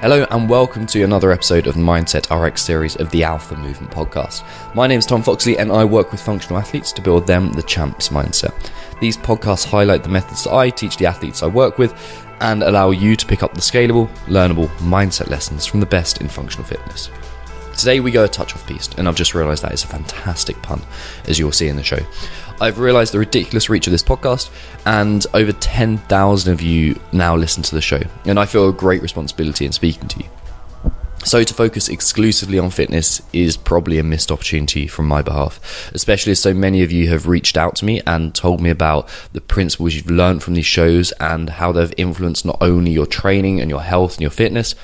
Hello and welcome to another episode of the Mindset RX series of the Alpha Movement podcast. My name is Tom Foxley and I work with functional athletes to build them the champ's mindset. These podcasts highlight the methods that I teach the athletes I work with and allow you to pick up the scalable, learnable mindset lessons from the best in functional fitness. Today we go a touch off-piste, and I've just realised that is a fantastic pun, as you'll see in the show. I've realised the ridiculous reach of this podcast, and over 10,000 of you now listen to the show, and I feel a great responsibility in speaking to you. So to focus exclusively on fitness is probably a missed opportunity from my behalf, especially as so many of you have reached out to me and told me about the principles you've learned from these shows and how they've influenced not only your training and your health and your fitness,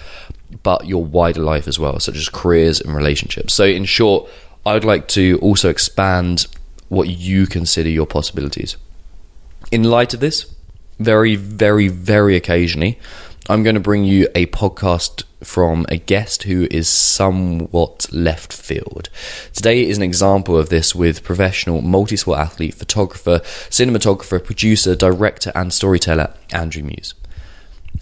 but your wider life as well, such as careers and relationships. So in short, I'd like to also expand what you consider your possibilities. In light of this, very, very, very occasionally, I'm going to bring you a podcast from a guest who is somewhat left field. Today is an example of this with professional multi-sport athlete, photographer, cinematographer, producer, director, and storyteller, Andrew Muse.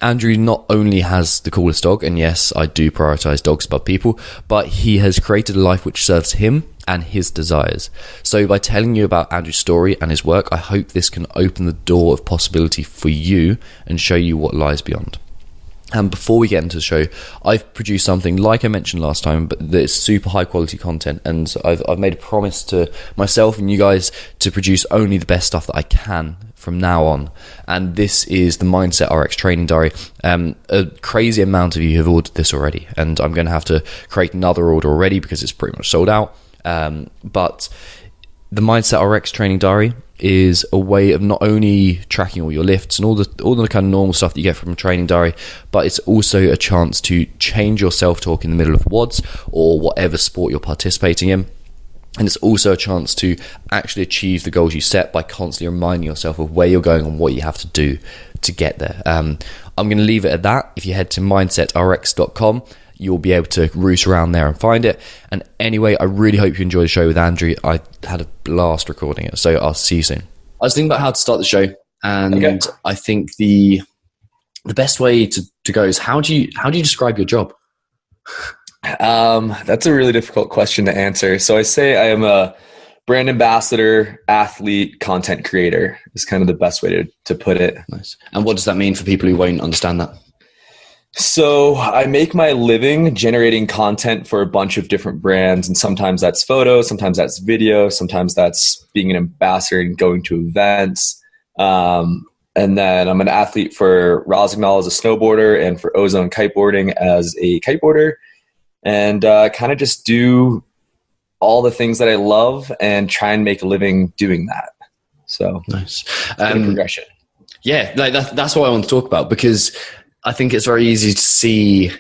Andrew not only has the coolest dog, and yes, I do prioritise dogs above people, but he has created a life which serves him and his desires. So by telling you about Andrew's story and his work, I hope this can open the door of possibility for you and show you what lies beyond. And before we get into the show, I've produced something, like I mentioned last time, but it's super high quality content, and I've made a promise to myself and you guys to produce only the best stuff that I can from now on. And this is the Mindset RX training diary. A crazy amount of you have ordered this already, and I'm going to have to create another order already because it's pretty much sold out. But the Mindset RX training diary is a way of not only tracking all your lifts and all the kind of normal stuff that you get from a training diary, but it's also a chance to change your self-talk in the middle of WODs or whatever sport you're participating in. And it's also a chance to actually achieve the goals you set by constantly reminding yourself of where you're going and what you have to do to get there. I'm going to leave it at that. If you head to mindsetrx.com, you'll be able to root around there and find it. And anyway, I really hope you enjoy the show with Andrew. I had a blast recording it, so I'll see you soon. I was thinking about how to start the show, and I think the best way to go is how do you describe your job? That's a really difficult question to answer. So I say I am a brand ambassador, athlete, content creator is kind of the best way to put it. Nice. And what does that mean for people who won't understand that? So I make my living generating content for a bunch of different brands, and sometimes that's photo, sometimes that's video, sometimes that's being an ambassador and going to events. And then I'm an athlete for Rosignol as a snowboarder and for Ozone kiteboarding as a kiteboarder, and kind of just do all the things that I love and try and make a living doing that. So nice. Progression. Yeah, like that's what I want to talk about, because I think it's very easy to see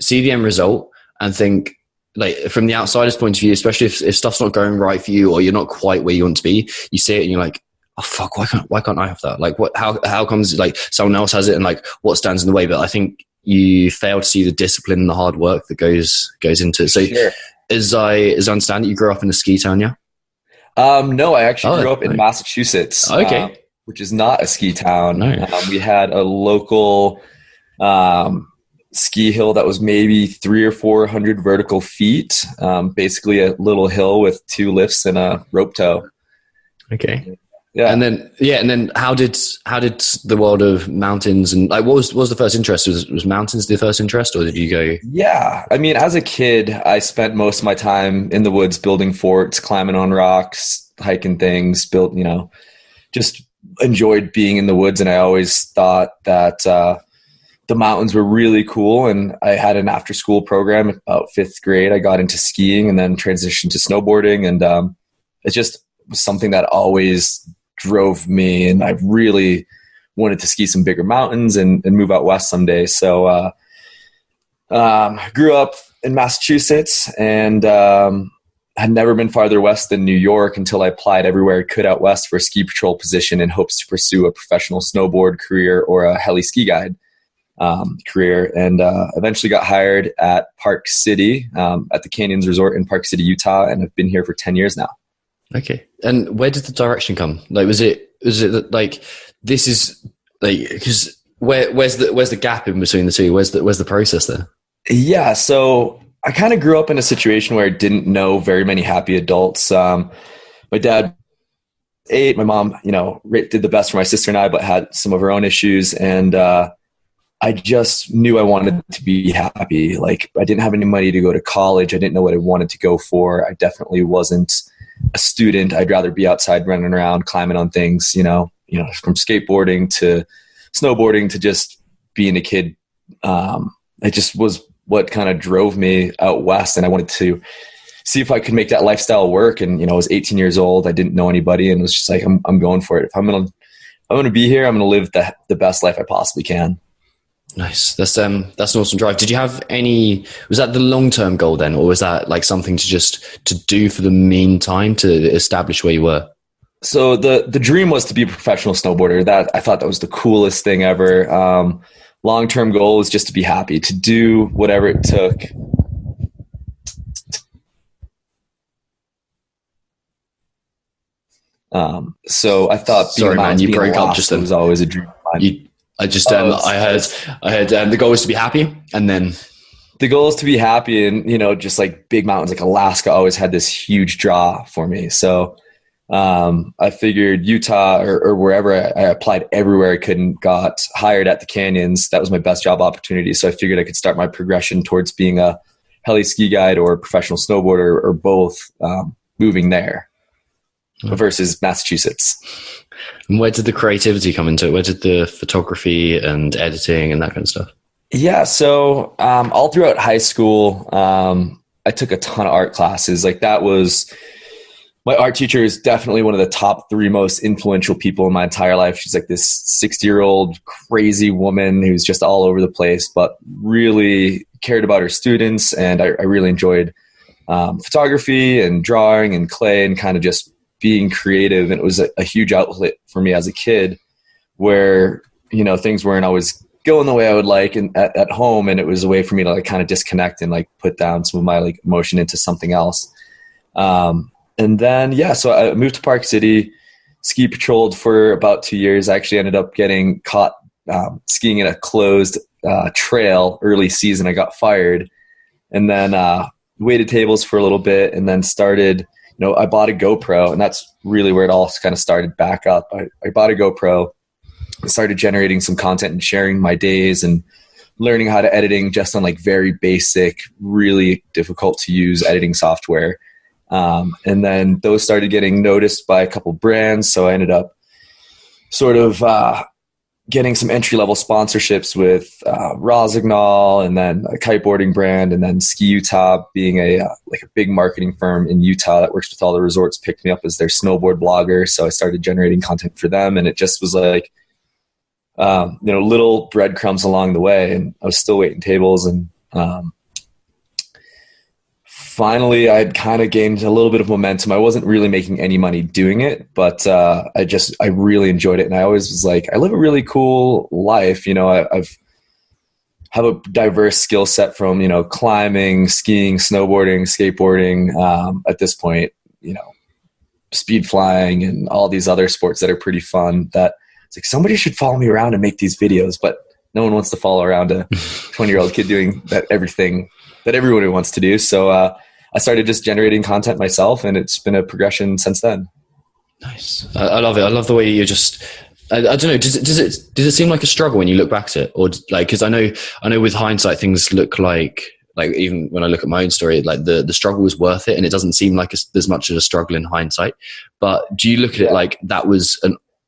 the end result and think, like, from the outsider's point of view, especially if stuff's not going right for you or you're not quite where you want to be, you see it and you're like, oh fuck, why can't I have that? Like, how comes like someone else has it, and like what stands in the way? But I think you fail to see the discipline and the hard work that goes into it. So sure. As I understand it, you grew up in a ski town, yeah? No, I actually grew up in Massachusetts, which is not a ski town. No. We had a local ski hill that was maybe 300 or 400 vertical feet, basically a little hill with 2 lifts and a rope tow. Okay. Yeah. And then how did the world of mountains and like what was the first interest? Was mountains the first interest, or did you go? Yeah. I mean, as a kid, I spent most of my time in the woods building forts, climbing on rocks, hiking things, just enjoyed being in the woods. And I always thought that, the mountains were really cool, and I had an after-school program. About 5th grade, I got into skiing and then transitioned to snowboarding, and it just was something that always drove me, and I really wanted to ski some bigger mountains and move out west someday. So grew up in Massachusetts and had never been farther west than New York until I applied everywhere I could out west for a ski patrol position in hopes to pursue a professional snowboard career or a heli ski guide career, and eventually got hired at Park City at the Canyons Resort in Park City, Utah, and I've been here for 10 years now. Okay. And where did the direction come? Like, was it that, like, this is like, because where's the gap in between the two? Where's the process there? Yeah, so I kind of grew up in a situation where I didn't know very many happy adults. My dad ate, my mom, did the best for my sister and I, but had some of her own issues. And I just knew I wanted to be happy. Like, I didn't have any money to go to college. I didn't know what I wanted to go for. I definitely wasn't a student. I'd rather be outside running around, climbing on things, from skateboarding to snowboarding to just being a kid. It just was what kind of drove me out west. And I wanted to see if I could make that lifestyle work. And, I was 18 years old. I didn't know anybody and was just like, I'm going for it. If I'm going to be here, I'm going to live the best life I possibly can. Nice. That's an awesome drive. Did you have was that the long-term goal then, or was that like something to do for the meantime to establish where you were? So the dream was to be a professional snowboarder. That I thought that was the coolest thing ever. Long-term goal was just to be happy, to do whatever it took. So I thought, sorry, man, you broke up just then. Was always a dream of mine. I heard the goal was to be happy, and then the goal is to be happy, and just like big mountains like Alaska always had this huge draw for me. So I figured Utah or wherever. I applied everywhere I could and got hired at the Canyons. That was my best job opportunity. So I figured I could start my progression towards being a heli ski guide or a professional snowboarder or both, moving there versus Massachusetts. And where did the creativity come into it? Where did the photography and editing and that kind of stuff? Yeah, so all throughout high school, I took a ton of art classes. Like, that was my art teacher is definitely one of the top 3 most influential people in my entire life. She's like this 60-year-old crazy woman who's just all over the place, but really cared about her students. And I really enjoyed photography and drawing and clay and kind of just being creative. And it was a huge outlet for me as a kid where, things weren't always going the way I would like at home. And it was a way for me to like kind of disconnect and like put down some of my like emotion into something else. And then, so I moved to Park City, ski patrolled for about 2 years. I actually ended up getting caught skiing in a closed trail early season. I got fired, and then waited tables for a little bit, and then started, I bought a GoPro, and that's really where it all kind of started back up. I bought a GoPro, started generating some content and sharing my days and learning how to editing just on like very basic, really difficult to use editing software. And then those started getting noticed by a couple brands. So I ended up sort of getting some entry-level sponsorships with Rosignol, and then a kiteboarding brand, and then Ski Utah, being a big marketing firm in Utah that works with all the resorts, picked me up as their snowboard blogger. So I started generating content for them, and it just was like, little breadcrumbs along the way. And I was still waiting tables, and finally I'd kind of gained a little bit of momentum. I wasn't really making any money doing it, but I really enjoyed it. And I always was like, I live a really cool life. I've have a diverse skill set from, climbing, skiing, snowboarding, skateboarding, at this point, speed flying and all these other sports that are pretty fun, that it's like, somebody should follow me around and make these videos, but no one wants to follow around a 20-year-old kid doing everything that everyone wants to do. So I started just generating content myself, and it's been a progression since then. Nice. I love it. I love the way you just, I don't know, does it seem like a struggle when you look back at it? Or like, because I know with hindsight, things look like even when I look at my own story, like the struggle was worth it, and it doesn't seem like there's much of a struggle in hindsight. But do you look at it like that was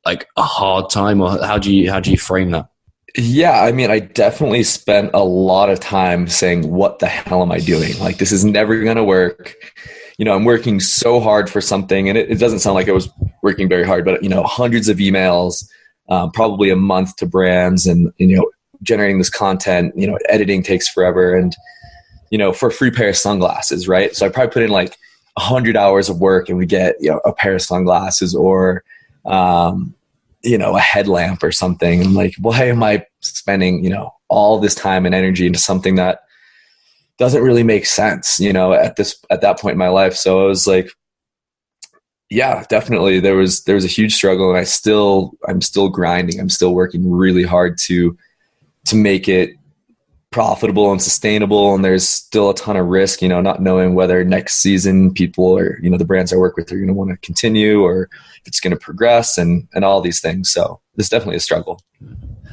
a hard time, or how do you frame that? Yeah, I mean, I definitely spent a lot of time saying, what the hell am I doing? Like, this is never going to work. I'm working so hard for something, and it doesn't sound like I was working very hard, but, hundreds of emails, probably a month to brands, and, generating this content, editing takes forever. And, for a free pair of sunglasses, right? So I probably put in like 100 hours of work, and we get, a pair of sunglasses, or, a headlamp or something. I'm like, why am I spending, all this time and energy into something that doesn't really make sense, at that point in my life? So I was like, yeah, definitely there was a huge struggle, and I'm still grinding. I'm still working really hard to make it profitable and sustainable, and there's still a ton of risk, not knowing whether next season people or, the brands I work with are going to want to continue or if it's going to progress and all these things. So it's definitely a struggle.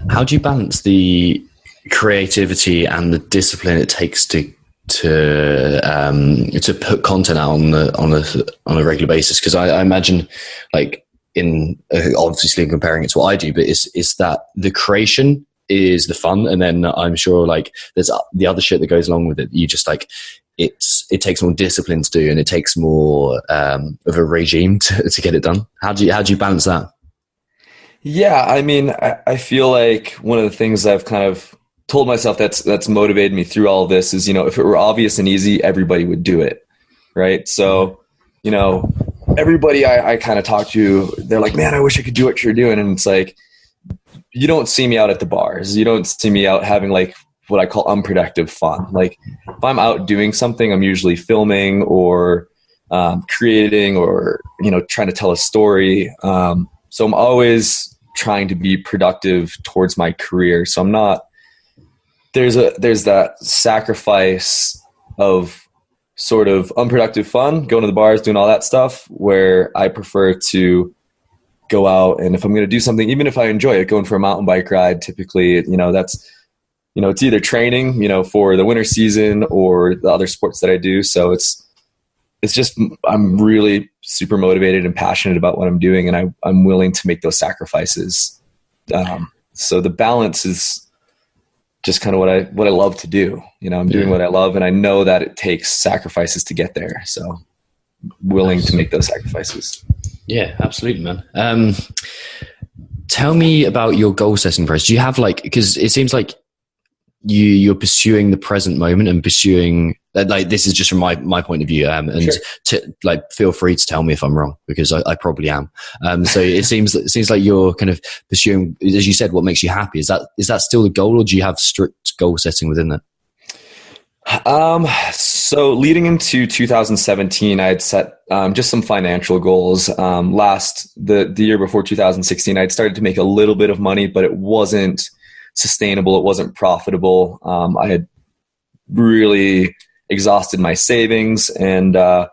How do you balance the creativity and the discipline it takes to put content out on a regular basis? Because I imagine, like, in obviously comparing it to what I do, but it's that the creation is the fun, and then I'm sure like there's the other shit that goes along with it. You just like it takes more discipline to do, and it takes more of a regime to get it done. How do you balance that? Yeah, I mean, I feel like one of the things I've kind of told myself that's motivated me through all of this is, if it were obvious and easy, everybody would do it, right? So, everybody I kind of talk to, they're like, man, I wish I could do what you're doing. And it's like, you don't see me out at the bars. You don't see me out having like what I call unproductive fun. Like if I'm out doing something, I'm usually filming or creating or, trying to tell a story. So I'm always trying to be productive towards my career. So I'm not, there's that sacrifice of sort of unproductive fun, going to the bars, doing all that stuff, where I prefer to go out, and if I'm going to do something, even if I enjoy it, going for a mountain bike ride, typically, that's, it's either training, for the winter season or the other sports that I do. So it's just, I'm really super motivated and passionate about what I'm doing, and I'm willing to make those sacrifices. So the balance is just kind of what I love to do. I'm doing what I love, and I know that it takes sacrifices to get there. So willing to make those sacrifices. Yeah, absolutely, man. Tell me about your goal setting process. Do you have because it seems like you're pursuing the present moment and pursuing this is just from my point of view. And sure. Feel free to tell me if I'm wrong, because I probably am. So it seems like you're kind of pursuing, as you said, what makes you happy. Is that still the goal, or do you have strict goal setting within that? So leading into 2017, I had set just some financial goals. The year before 2016, I'd started to make a little bit of money, but it wasn't sustainable. It wasn't profitable. I had really exhausted my savings, and so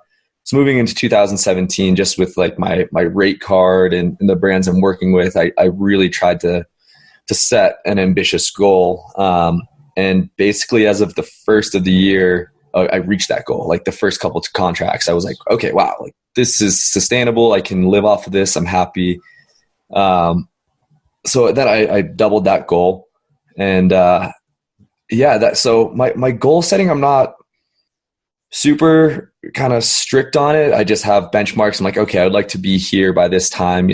moving into 2017, just with like my rate card and the brands I'm working with, I really tried to set an ambitious goal. And basically, as of the first of the year, I reached that goal. Like the first couple of contracts, I was like, okay, wow, like this is sustainable. I can live off of this. I'm happy. So then I doubled that goal. And so my goal setting, I'm not super kind of strict on it. I just have benchmarks. I'm like, okay, I would like to be here by this time.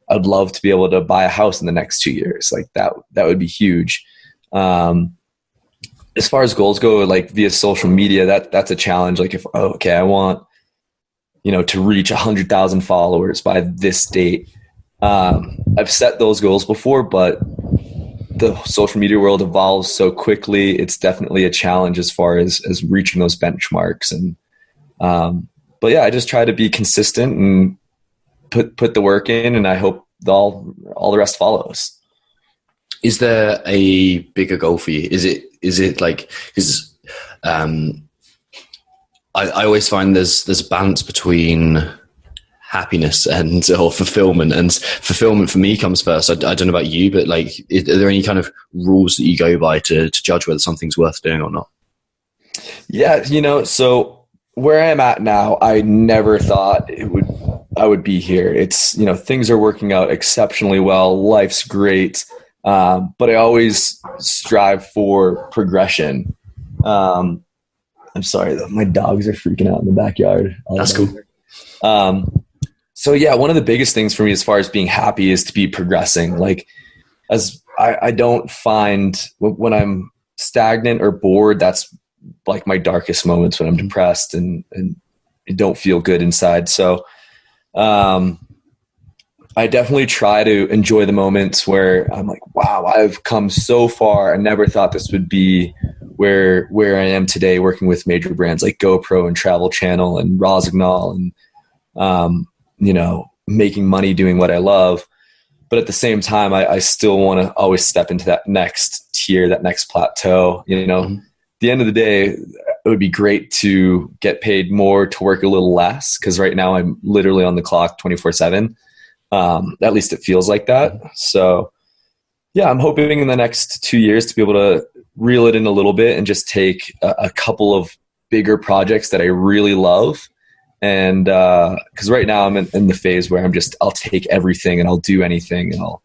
I'd love to be able to buy a house in the next 2 years. Like that would be huge. As far as goals go, like via social media, that's a challenge. Like I want, to reach 100,000 followers by this date. I've set those goals before, but the social media world evolves so quickly. It's definitely a challenge as far as reaching those benchmarks. And, but yeah, I just try to be consistent and put the work in, and I hope all the rest follows. Is there a bigger goal for you? Is it like, because I always find there's a balance between happiness or fulfillment, and fulfillment for me comes first. I don't know about you, but like, are there any kind of rules that you go by to judge whether something's worth doing or not? Yeah, so where I'm at now, I never thought I would be here. It's, things are working out exceptionally well. Life's great. But I always strive for progression. I'm sorry though, my dogs are freaking out in the backyard. That's cool. So yeah, one of the biggest things for me as far as being happy is to be progressing. Like, as I don't find when I'm stagnant or bored, that's like my darkest moments, when I'm depressed and I don't feel good inside. So, I definitely try to enjoy the moments where I'm like, wow, I've come so far. I never thought this would be where I am today, working with major brands like GoPro and Travel Channel and Rossignol, and, making money doing what I love. but at the same time, I still want to always step into that next tier, that next plateau. You know, at the end of the day, it would be great to get paid more to work a little less, because right now I'm literally on the clock 24/7. At least it feels like that. So yeah, I'm hoping in the next 2 years to be able to reel it in a little bit and just take a couple of bigger projects that I really love. And because right now I'm in the phase where I'll take everything and I'll do anything, and I'll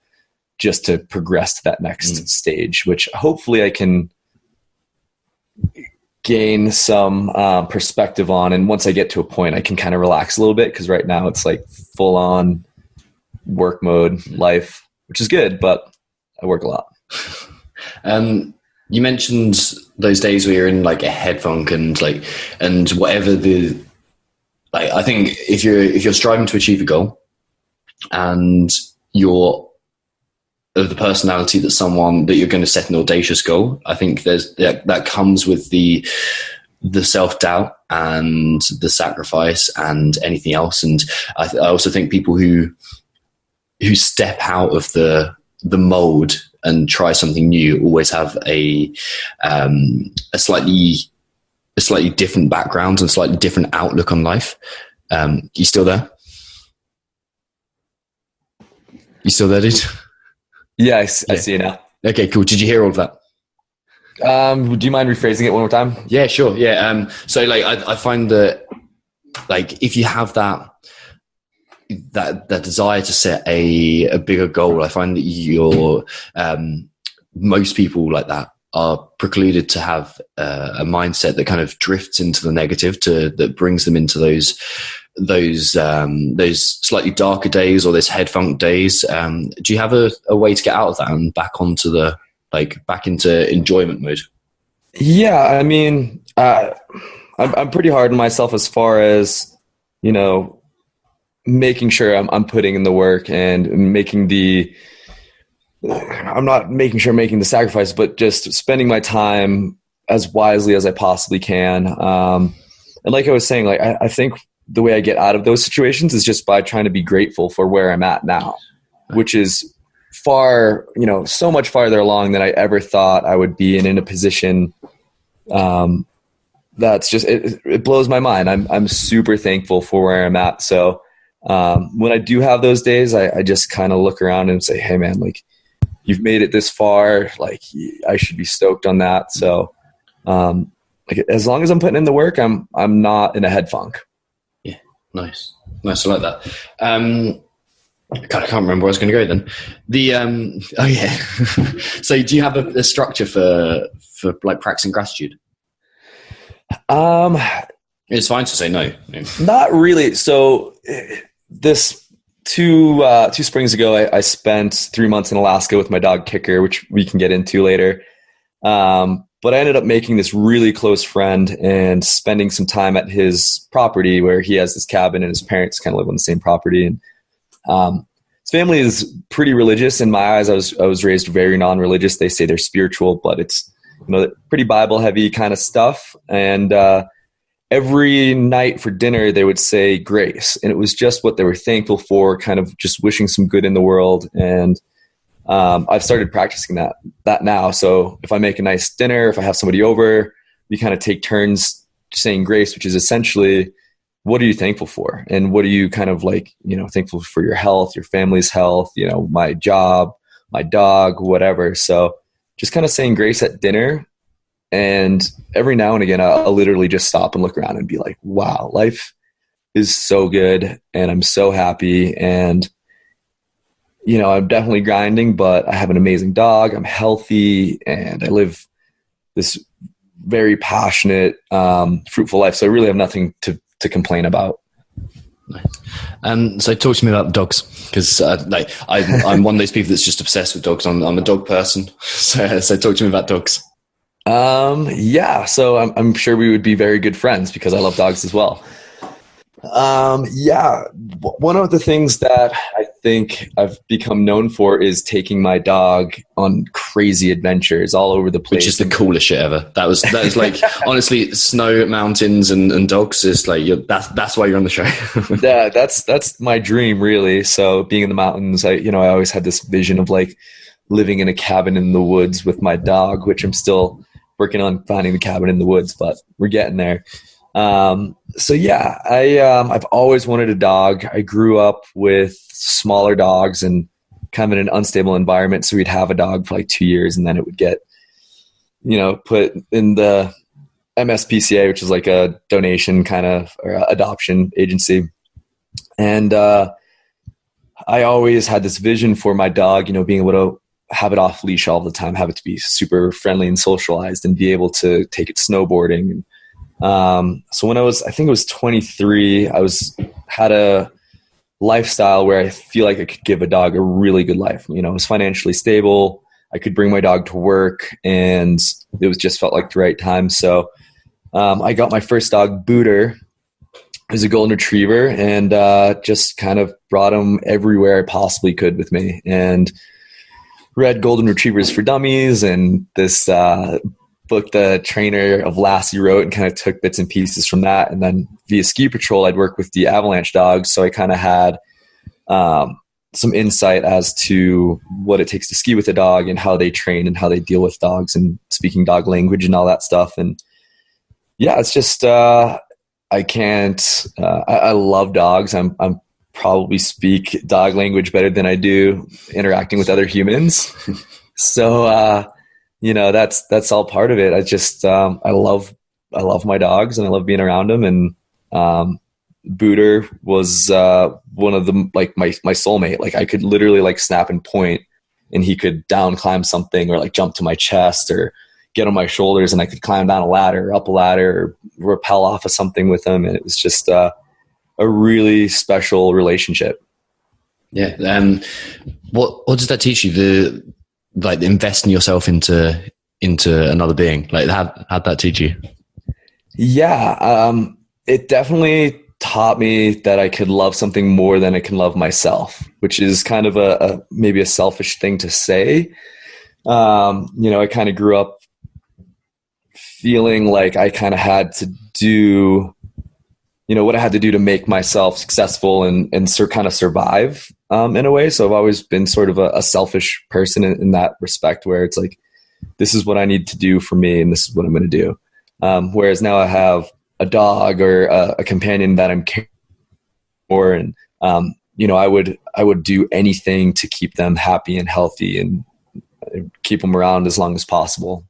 just to progress to that next stage, which hopefully I can gain some perspective on. And once I get to a point, I can kind of relax a little bit, because right now it's like full on work mode life, which is good, but I work a lot. You mentioned those days where you're in like a head funk and whatever I think if you're striving to achieve a goal and you're of the personality that you're going to set an audacious goal, I think that comes with the self-doubt and the sacrifice and anything else. And I also think people who step out of the mold and try something new always have a slightly different background and slightly different outlook on life. You still there? You still there, dude? Yeah, I see you now. Okay, cool. Did you hear all of that? Do you mind rephrasing it one more time? Yeah, sure. Yeah. So I find that if you have that desire to set a bigger goal, I find that most people like that are precluded to have a mindset that kind of drifts into the negative, that brings them into those slightly darker days or those head funk days. Do you have a way to get out of that and back onto back into enjoyment mode? Yeah, I mean, I'm pretty hard on myself as far as, you know, making sure I'm putting in the work and making the sacrifice, but just spending my time as wisely as I possibly can. And like I was saying, I think the way I get out of those situations is just by trying to be grateful for where I'm at now, which is far, so much farther along than I ever thought I would be in a position. That's just, it blows my mind. I'm super thankful for where I'm at. So, when I do have those days, I just kind of look around and say, hey man, you've made it this far. I should be stoked on that. So, as long as I'm putting in the work, I'm not in a head funk. Yeah. Nice. I like that. I can't remember where I was going to go then. Oh yeah. So do you have a structure for practicing gratitude? It's fine to say no. Not really. So this two springs ago, I spent 3 months in Alaska with my dog Kicker, which we can get into later. But I ended up making this really close friend and spending some time at his property where he has this cabin and his parents kind of live on the same property. And his family is pretty religious in my eyes. I was raised very non-religious. They say they're spiritual, but it's pretty Bible heavy kind of stuff. And every night for dinner, they would say grace. And it was just what they were thankful for, kind of just wishing some good in the world. And I've started practicing that now. So if I make a nice dinner, if I have somebody over, we kind of take turns saying grace, which is essentially, what are you thankful for? And what are you kind of thankful for? Your health, your family's health, my job, my dog, whatever. So just kind of saying grace at dinner. And every now and again, I'll literally just stop and look around and be like, wow, life is so good. And I'm so happy. And, I'm definitely grinding, but I have an amazing dog. I'm healthy and I live this very passionate, fruitful life. So I really have nothing to complain about. Nice. So talk to me about dogs, because I'm one of those people that's just obsessed with dogs. I'm a dog person. So talk to me about dogs. Yeah. So I'm sure we would be very good friends because I love dogs as well. Yeah. One of the things that I think I've become known for is taking my dog on crazy adventures all over the place. Which is the coolest shit ever. That is like, honestly, snow, mountains, and dogs is like, that's why you're on the show. Yeah, that's my dream, really. So being in the mountains, I always had this vision of like living in a cabin in the woods with my dog, which I'm still working on finding the cabin in the woods, but we're getting there. So yeah, I've always wanted a dog. I grew up with smaller dogs and kind of in an unstable environment. So we'd have a dog for like 2 years and then it would get, put in the MSPCA, which is like a donation kind of or adoption agency. And, I always had this vision for my dog, being able to have it off leash all the time, have it to be super friendly and socialized and be able to take it snowboarding. So when I think it was 23, had a lifestyle where I feel like I could give a dog a really good life. I was financially stable. I could bring my dog to work and it was just felt like the right time. So, I got my first dog, Booter. He was a golden retriever and, just kind of brought him everywhere I possibly could with me and read Golden Retrievers for Dummies and this, book the trainer of Lassie wrote and kind of took bits and pieces from that. And then via ski patrol, I'd work with the avalanche dogs. So I kind of had some insight as to what it takes to ski with a dog and how they train and how they deal with dogs and speaking dog language and all that stuff. And yeah, it's just, I love dogs. I'm probably speak dog language better than I do interacting with other humans. So, that's all part of it. I just, I love my dogs and I love being around them. And, Booter was, one of them, like my soulmate. Like I could literally like snap and point and he could down climb something or like jump to my chest or get on my shoulders and I could climb down a ladder or up a ladder or rappel off of something with him. And it was just, a really special relationship. Yeah. What does that teach you? Investing yourself into another being, like how'd that teach you? Yeah. It definitely taught me that I could love something more than I can love myself, which is kind of maybe a selfish thing to say. I kind of grew up feeling like I kind of had to do, what I had to do to make myself successful and kind of survive. In a way. So I've always been sort of a selfish person in that respect where it's like, this is what I need to do for me and this is what I'm going to do. Whereas now I have a dog or a companion that I'm caring for. And, I would do anything to keep them happy and healthy and keep them around as long as possible.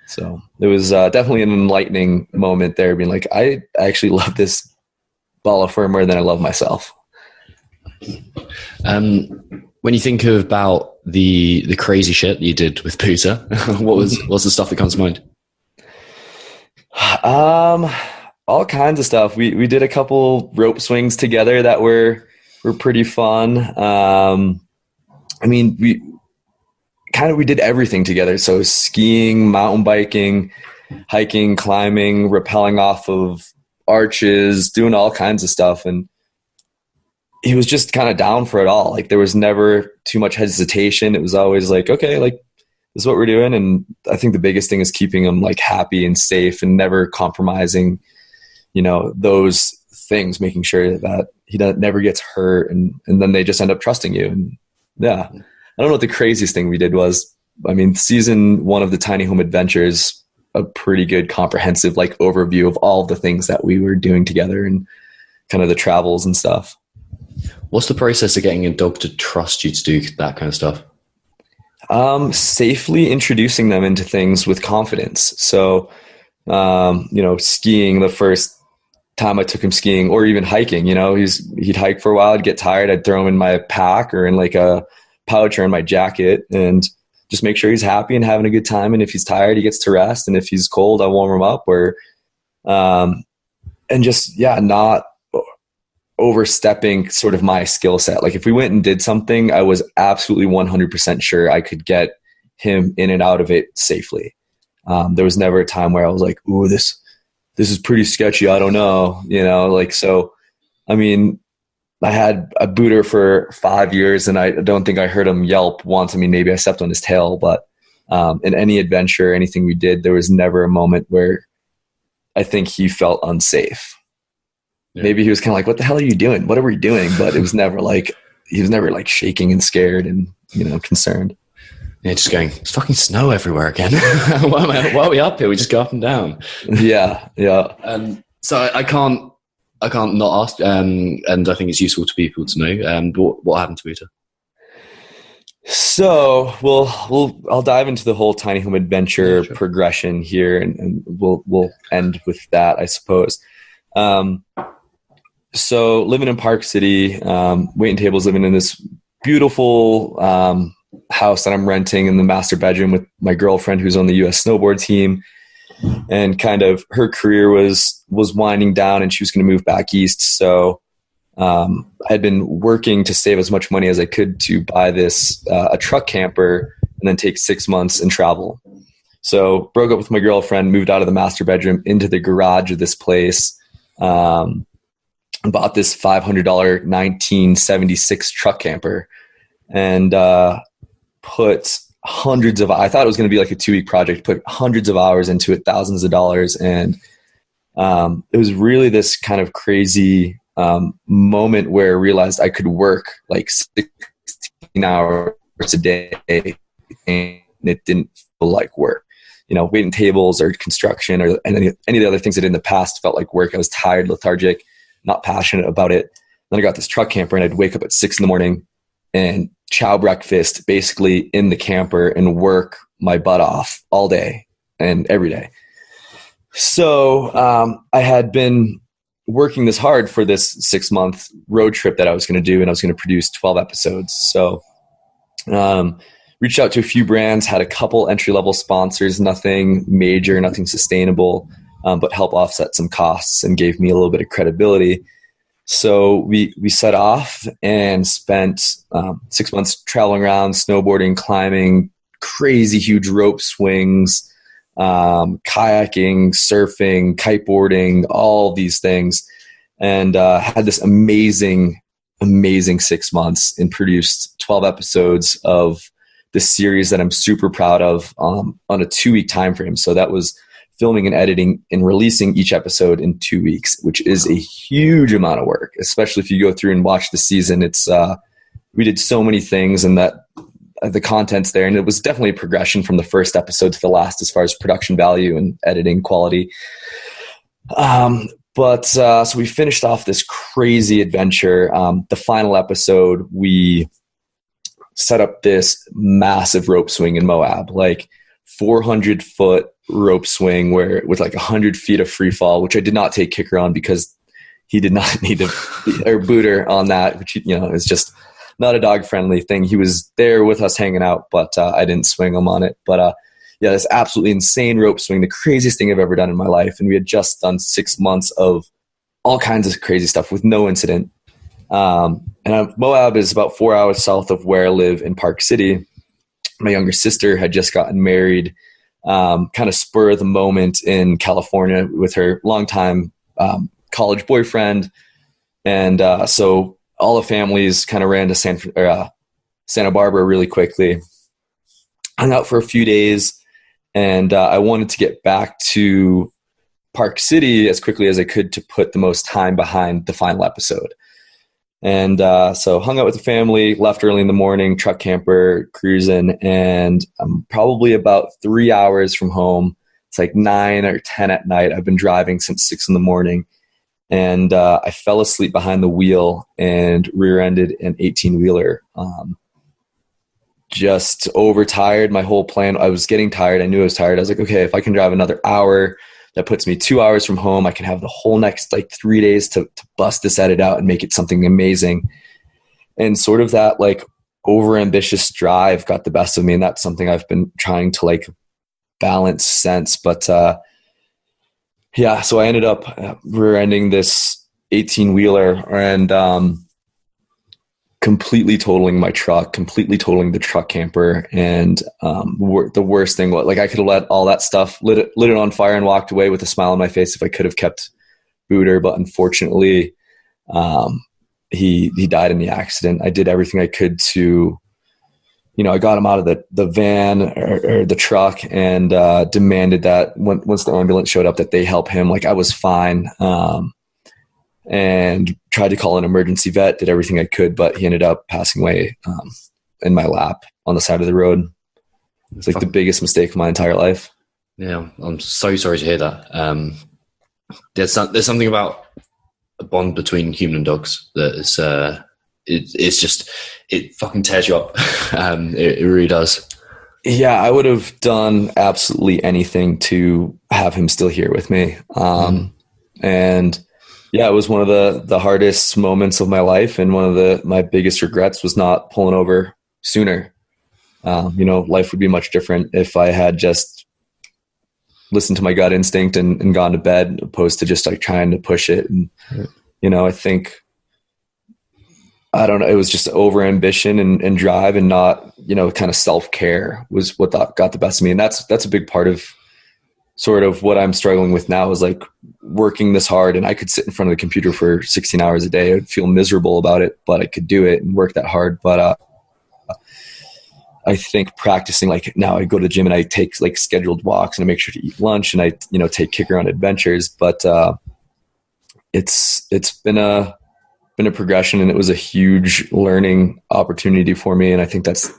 So it was definitely an enlightening moment there being like, I actually love this ball of fur more than I love myself. When you think about the crazy shit you did with Pooter, what's the stuff that comes to mind? All kinds of stuff. We did a couple rope swings together that were pretty fun. We did everything together. So skiing, mountain biking, hiking, climbing, rappelling off of arches, doing all kinds of stuff. And he was just kind of down for it all. Like there was never too much hesitation. It was always like, okay, like this is what we're doing. And I think the biggest thing is keeping him like happy and safe and never compromising, those things, making sure that he never gets hurt. And then they just end up trusting you. And yeah, I don't know what the craziest thing we did was. Season 1 of the Tiny Home Adventures, a pretty good comprehensive like overview of all of the things that we were doing together and kind of the travels and stuff. What's the process of getting a dog to trust you to do that kind of stuff? Safely introducing them into things with confidence. So, skiing, the first time I took him skiing or even hiking, he'd hike for a while. I'd get tired. I'd throw him in my pack or in like a pouch or in my jacket and just make sure he's happy and having a good time. And if he's tired, he gets to rest. And if he's cold, I warm him up not overstepping sort of my skill set. Like if we went and did something, I was absolutely 100% sure I could get him in and out of it safely. There was never a time where I was like, ooh, this is pretty sketchy. I don't know, so, I had a booter for 5 years, and I don't think I heard him yelp once. I mean, maybe I stepped on his tail, but in any adventure, anything we did, there was never a moment where I think he felt unsafe. Yeah. Maybe he was kind of like, what the hell are you doing? What are we doing? But it was never like, he was never like shaking and scared and, concerned. Yeah, just going, it's fucking snow everywhere again. Why are we up here? We just go up and down. Yeah. So I can't not ask, and I think it's useful to people to know, what happened to Buddha? So I'll dive into the whole tiny home adventure progression here, and we'll end with that, I suppose. So living in Park City, waiting tables, living in this beautiful house that I'm renting in the master bedroom with my girlfriend who's on the U.S. snowboard team, and kind of her career was winding down and she was going to move back east. So I had been working to save as much money as I could to buy this a truck camper and then take 6 months and travel. So broke up with my girlfriend, moved out of the master bedroom into the garage of this place, bought this $500 1976 truck camper, and put hundreds of, I thought it was going to be like a 2-week project, put hundreds of hours into it, thousands of dollars. And it was really this kind of crazy moment where I realized I could work like 16 hours a day and it didn't feel like work. Waiting tables or construction or any of the other things I did in the past felt like work. I was tired, lethargic, not passionate about it. Then I got this truck camper and I'd wake up at 6 a.m. and chow breakfast basically in the camper and work my butt off all day and every day. So I had been working this hard for this 6-month road trip that I was going to do, and I was going to produce 12 episodes. So reached out to a few brands, had a couple entry-level sponsors, nothing major, nothing sustainable, but help offset some costs and gave me a little bit of credibility. So we set off and spent 6 months traveling around, snowboarding, climbing, crazy huge rope swings, kayaking, surfing, kiteboarding, all these things, and had this amazing 6 months and produced 12 episodes of this series that I'm super proud of on a 2-week time frame. So that was filming and editing and releasing each episode in 2 weeks, which is a huge amount of work, especially if you go through and watch the season. It's we did so many things, and that the content's there, and it was definitely a progression from the first episode to the last as far as production value and editing quality. So we finished off this crazy adventure. The final episode, we set up this massive rope swing in Moab, like 400-foot rope swing with like 100 feet of free fall, which I did not take kicker on because he did not need a booter on that, which is just not a dog friendly thing. He was there with us hanging out, but I didn't swing him on it. But this absolutely insane rope swing, the craziest thing I've ever done in my life. And we had just done 6 months of all kinds of crazy stuff with no incident. And Moab is about 4 hours south of where I live in Park City. My younger sister had just gotten married, kind of spur of the moment in California with her longtime college boyfriend. And so all the families kind of ran to Santa Barbara really quickly. Hung out for a few days, and I wanted to get back to Park City as quickly as I could to put the most time behind the final episode. And so hung out with the family, left early in the morning, truck camper, cruising, and I'm probably about 3 hours from home. It's like 9 or 10 at night. I've been driving since 6 in the morning, and I fell asleep behind the wheel and rear-ended an 18-wheeler. Just overtired. My whole plan, I was getting tired. I knew I was tired. I was like, okay, if I can drive another hour, that puts me 2 hours from home. I can have the whole next 3 days to bust this edit out and make it something amazing. And sort of that overambitious drive got the best of me. And that's something I've been trying to balance since. But so I ended up rear-ending this 18-wheeler and completely totaling my truck, completely totaling the truck camper. And the worst thing was, I could have let all that stuff, lit it on fire and walked away with a smile on my face if I could have kept booter. But unfortunately, he died in the accident. I did everything I could to, I got him out of the van or the truck and demanded that once the ambulance showed up that they help him. Like, I was fine, and tried to call an emergency vet, did everything I could, but he ended up passing away in my lap on the side of the road. It's like the biggest mistake of my entire life. Yeah, I'm so sorry to hear that. There's something about a bond between human and dogs that is it's just, it fucking tears you up. It really does. Yeah, I would have done absolutely anything to have him still here with me. And yeah, it was one of the hardest moments of my life, and one of my biggest regrets was not pulling over sooner. Life would be much different if I had just listened to my gut instinct and gone to bed, opposed to just like trying to push it. And, I think, I don't know, it was just over ambition and drive, and not, kind of self-care was what got the best of me. And that's a big part of sort of what I'm struggling with now, is like working this hard, and I could sit in front of the computer for 16 hours a day. I'd feel miserable about it, but I could do it and work that hard. But, I think practicing, like now I go to the gym and I take like scheduled walks, and I make sure to eat lunch, and I, take Kicker on adventures. But, it's been a progression, and it was a huge learning opportunity for me. And I think that's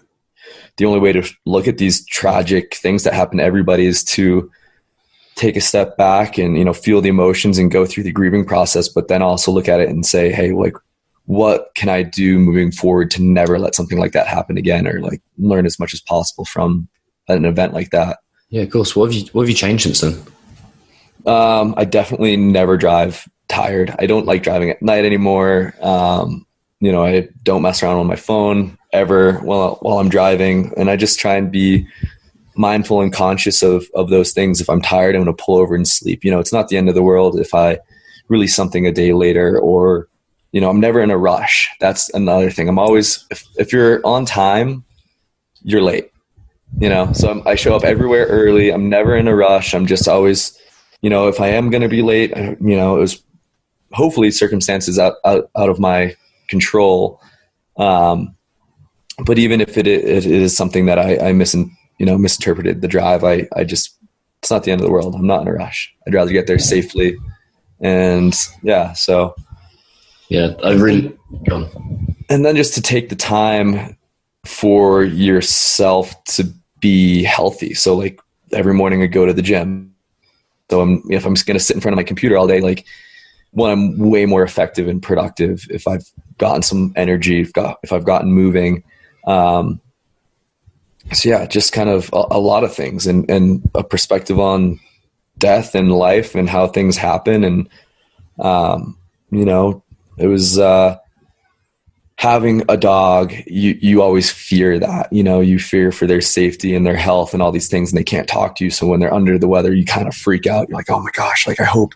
the only way to look at these tragic things that happen to everybody, is to take a step back and, feel the emotions and go through the grieving process, but then also look at it and say, hey, like, what can I do moving forward to never let something like that happen again, or like learn as much as possible from an event like that. Yeah, of course. What have you changed since then? I definitely never drive tired. I don't like driving at night anymore. I don't mess around on my phone ever while I'm driving. And I just try and be mindful and conscious of those things. If I'm tired, I'm going to pull over and sleep. It's not the end of the world if I release something a day later, or, I'm never in a rush. That's another thing. I'm always, if you're on time, you're late, so I show up everywhere early. I'm never in a rush. I'm just always, if I am going to be late, it was hopefully circumstances out of my control. But even if it is something that I misinterpreted the drive, it's not the end of the world. I'm not in a rush. I'd rather get there safely. And yeah, so. Yeah, I really gone. And then just to take the time for yourself to be healthy. So like every morning I go to the gym. So if I'm just going to sit in front of my computer all day, like, one, I'm way more effective and productive if I've gotten some energy, if I've gotten moving. So yeah, just kind of a lot of things, and a perspective on death and life and how things happen. And, it was, having a dog, you always fear that, you fear for their safety and their health and all these things, and they can't talk to you. So when they're under the weather, you kind of freak out. You're like, oh my gosh, like I hope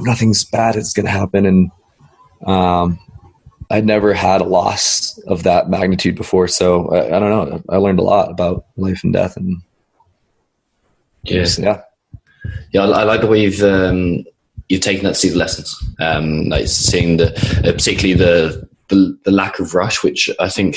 nothing's bad is going to happen. And, I'd never had a loss of that magnitude before. So I don't know. I learned a lot about life and death, and yeah. I like the way you've taken that to see the lessons, like seeing particularly the lack of rush, which I think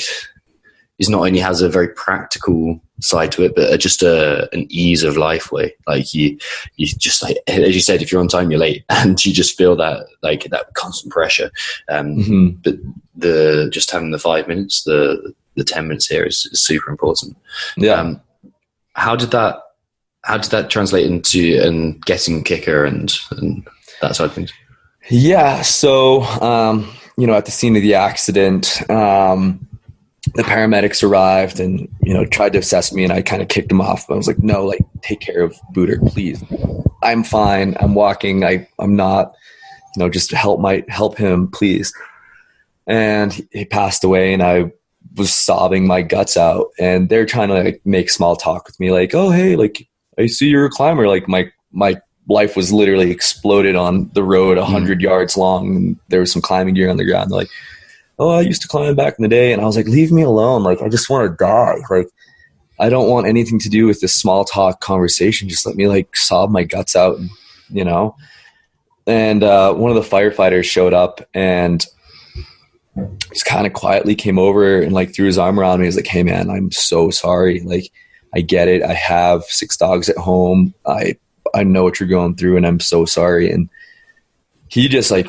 is not only has a very practical side to it, but just an ease of life way. Like you just, like, as you said, if you're on time, you're late, and you just feel that constant pressure. But just having the 5 minutes, the 10 minutes here is super important. Yeah. How did that translate into and getting Kicker and that side of things? Yeah. So, at the scene of the accident, the paramedics arrived and, tried to assess me, and I kind of kicked them off. I was like, no, like, take care of Booter, please. I'm fine. I'm walking. I'm not, just help him, please. And he passed away, and I was sobbing my guts out, and they're trying to like make small talk with me. Like, oh, hey, like, I see you're a climber. Like my life was literally exploded on the road 100 yards long, and there was some climbing gear on the ground. They're like, oh, I used to climb back in the day. And I was like, leave me alone. Like, I just want to die. Like, I don't want anything to do with this small talk conversation. Just let me like sob my guts out, and, And one of the firefighters showed up, and just kind of quietly came over and like threw his arm around me. He's like, "Hey man, I'm so sorry. Like, I get it. I have 6 dogs at home. I know what you're going through and I'm so sorry." And he just like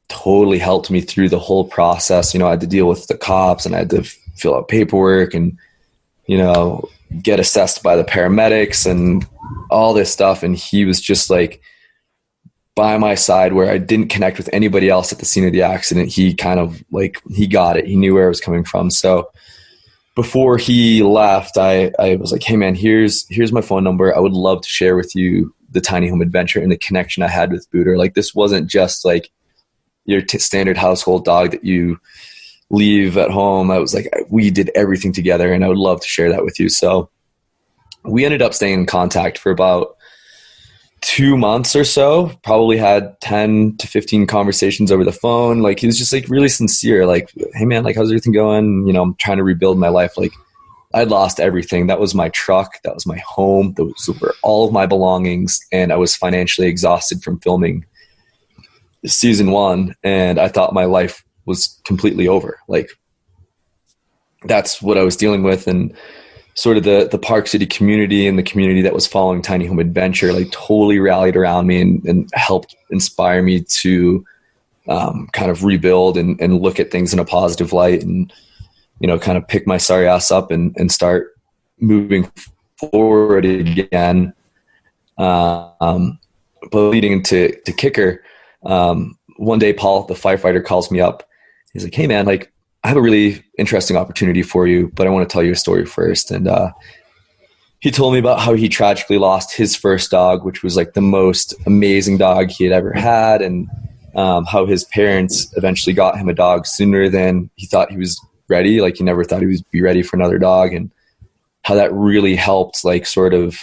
totally helped me through the whole process. You know, I had to deal with the cops and I had to fill out paperwork and, you know, get assessed by the paramedics and all this stuff. And he was just like by my side where I didn't connect with anybody else at the scene of the accident. He kind of like, he got it. He knew where I was coming from. So before he left, I was like, "Hey man, here's my phone number. I would love to share with you the tiny home adventure and the connection I had with Booter. Like, this wasn't just like your standard household dog that you leave at home. I was like, we did everything together and I would love to share that with you." So we ended up staying in contact for about 2 months or so, probably had 10 to 15 conversations over the phone. Like, he was just like really sincere. Like, "Hey man, like, how's everything going? You know, I'm trying to rebuild my life." Like, I'd lost everything. That was my truck. That was my home. Those were all of my belongings. And I was financially exhausted from filming season 1. And I thought my life was completely over. Like, that's what I was dealing with. And sort of the Park City community and the community that was following Tiny Home Adventure, like, totally rallied around me and helped inspire me to kind of rebuild and look at things in a positive light and, you know, kind of pick my sorry ass up and start moving forward again. But leading into Kicker, one day Paul, the firefighter, calls me up. He's like, "Hey man, like, I have a really interesting opportunity for you, but I want to tell you a story first." And he told me about how he tragically lost his first dog, which was like the most amazing dog he had ever had, and how his parents eventually got him a dog sooner than he thought he was ready. Like, he never thought he would be ready for another dog, and how that really helped, like, sort of,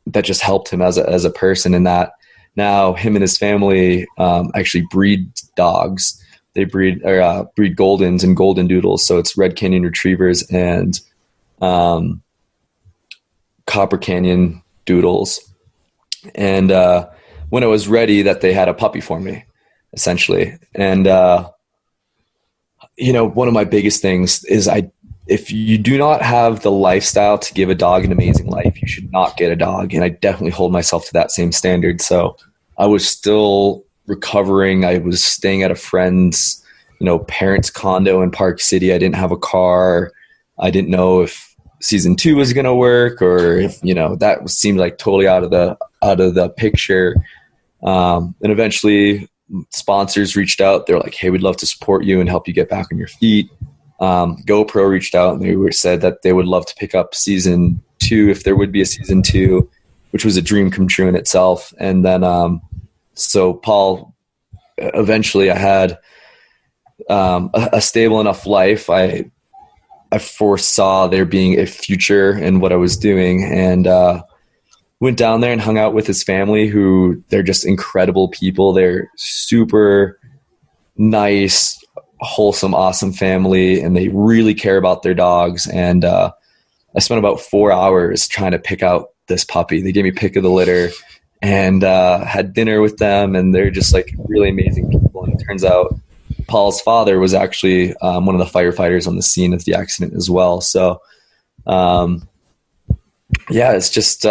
that just helped him as a person. And that now him and his family actually breed dogs. They breed Goldens and Golden Doodles. So it's Red Canyon Retrievers and Copper Canyon Doodles. And when I was ready, that they had a puppy for me, essentially. And, you know, one of my biggest things is if you do not have the lifestyle to give a dog an amazing life, you should not get a dog. And I definitely hold myself to that same standard. So I was still recovering. I was staying at a friend's, you know, parents' condo in Park City. I didn't have a car. I didn't know if season 2 was going to work, or if, you know, that seemed like totally out of the picture. And eventually sponsors reached out. They're like, "Hey, we'd love to support you and help you get back on your feet." GoPro reached out and they said that they would love to pick up season 2 if there would be a season 2, which was a dream come true in itself. And then, so Paul, eventually I had a stable enough life. I foresaw there being a future in what I was doing, and went down there and hung out with his family, who, they're just incredible people. They're super nice, wholesome, awesome family, and they really care about their dogs. And I spent about 4 hours trying to pick out this puppy. They gave me pick of the litter and had dinner with them, and they're just like really amazing people. And it turns out Paul's father was actually one of the firefighters on the scene of the accident as well. So yeah, it's just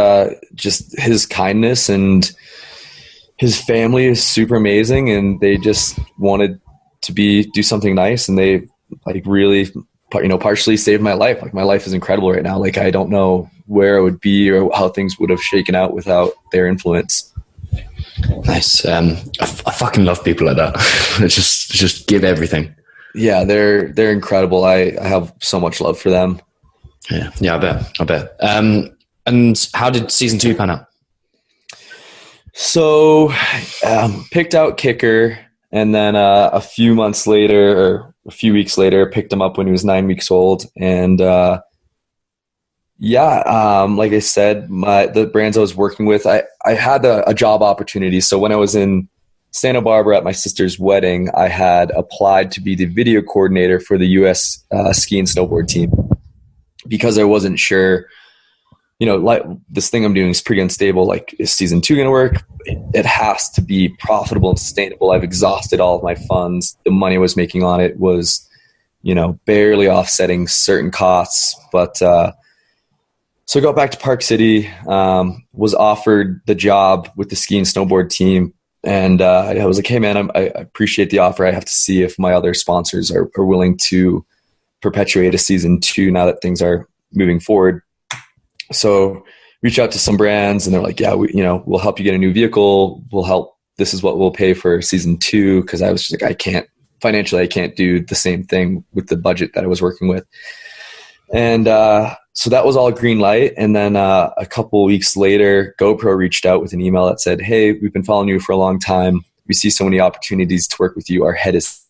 his kindness, and his family is super amazing, and they just wanted to do something nice, and they like really, you know, partially saved my life. Like, my life is incredible right now. Like, I don't know where I would be or how things would have shaken out without their influence. Nice. I fucking love people like that. just give everything. Yeah, they're incredible. I have so much love for them. Yeah, I bet. And how did season 2 pan out? So, picked out Kicker, and then a few months later, or a few weeks later, picked him up when he was 9 weeks old. And like I said, the brands I was working with, I had a job opportunity. So when I was in Santa Barbara at my sister's wedding, I had applied to be the video coordinator for the U.S. ski and snowboard team, because I wasn't sure like this thing I'm doing is pretty unstable. Like, is season 2 going to work? It has to be profitable and sustainable. I've exhausted all of my funds. The money I was making on it was, barely offsetting certain costs. But so I got back to Park City, was offered the job with the ski and snowboard team. And I was like, hey, man, I appreciate the offer. I have to see if my other sponsors are willing to perpetuate a season 2 now that things are moving forward. So reach out to some brands and they're like, yeah, we'll help you get a new vehicle. We'll help. This is what we'll pay for season 2. Cause I was just like, I can't do the same thing with the budget that I was working with. And so that was all green light. And then a couple weeks later, GoPro reached out with an email that said, hey, we've been following you for a long time. We see so many opportunities to work with you. Our head is,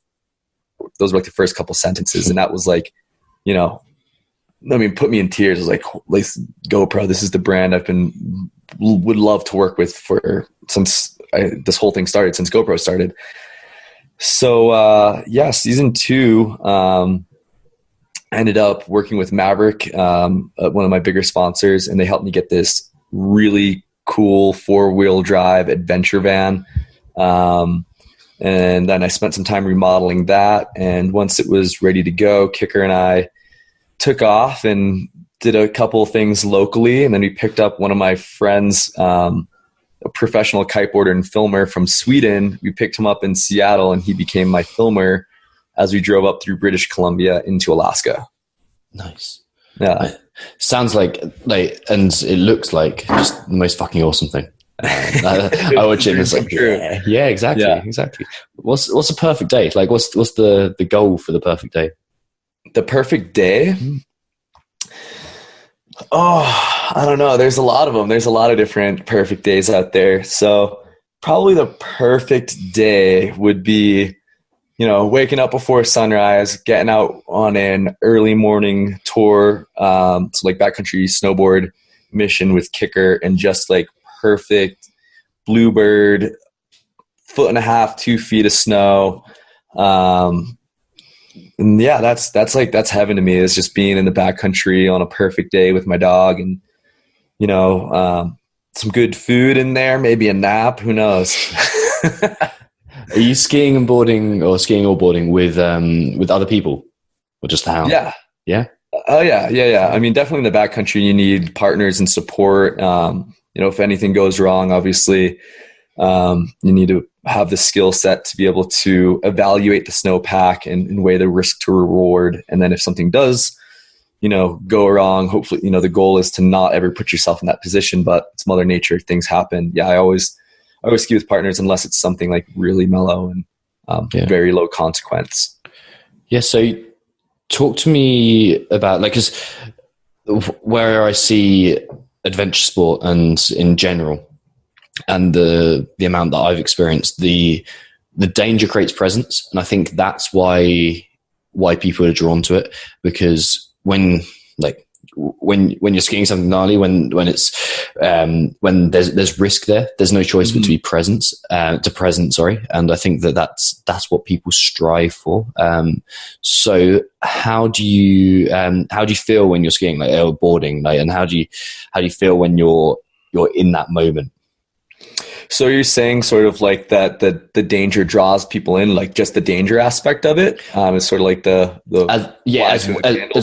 those were like the first couple sentences. And that was like, put me in tears. I was like, GoPro, this is the brand would love to work with since this whole thing started, since GoPro started. So season 2, ended up working with Maverick, one of my bigger sponsors, and they helped me get this really cool 4-wheel drive adventure van. And then I spent some time remodeling that. And once it was ready to go, Kicker and I took off and did a couple of things locally. And then we picked up one of my friends, a professional kiteboarder and filmer from Sweden. We picked him up in Seattle and he became my filmer as we drove up through British Columbia into Alaska. Nice. Yeah. Sounds like, and it looks like just the most fucking awesome thing. I watch it and it's like, yeah, exactly. Yeah. Exactly. What's a perfect day? Like, what's the goal for the perfect day? The perfect day? Oh, I don't know. There's a lot of them. There's a lot of different perfect days out there. So probably the perfect day would be, waking up before sunrise, getting out on an early morning tour, so like backcountry snowboard mission with Kicker, and just like perfect bluebird, 1.5 to 2 feet of snow. And yeah, that's heaven to me. It's just being in the backcountry on a perfect day with my dog, and some good food in there, maybe a nap. Who knows? Are you skiing or boarding with other people, or just the hound? Yeah. Yeah. Oh yeah. I mean, definitely in the backcountry, you need partners and support. If anything goes wrong, obviously, you need to have the skill set to be able to evaluate the snowpack and weigh the risk to reward. And then if something does, go wrong, hopefully, the goal is to not ever put yourself in that position, but it's Mother Nature. Things happen. Yeah. I always ski with partners unless it's something like really mellow and very low consequence. Yeah. So talk to me about, like, 'cause where I see adventure sport and in general, and the amount that I've experienced, the danger creates presence. And I think that's why people are drawn to it, because when you're skiing something gnarly, when there's risk there, there's no choice but to be present. And I think that's what people strive for. So how do you feel when you're skiing, like, or boarding, like, and how do you feel when you're in that moment? So you're saying sort of like that the danger draws people in, like just the danger aspect of it is sort of like as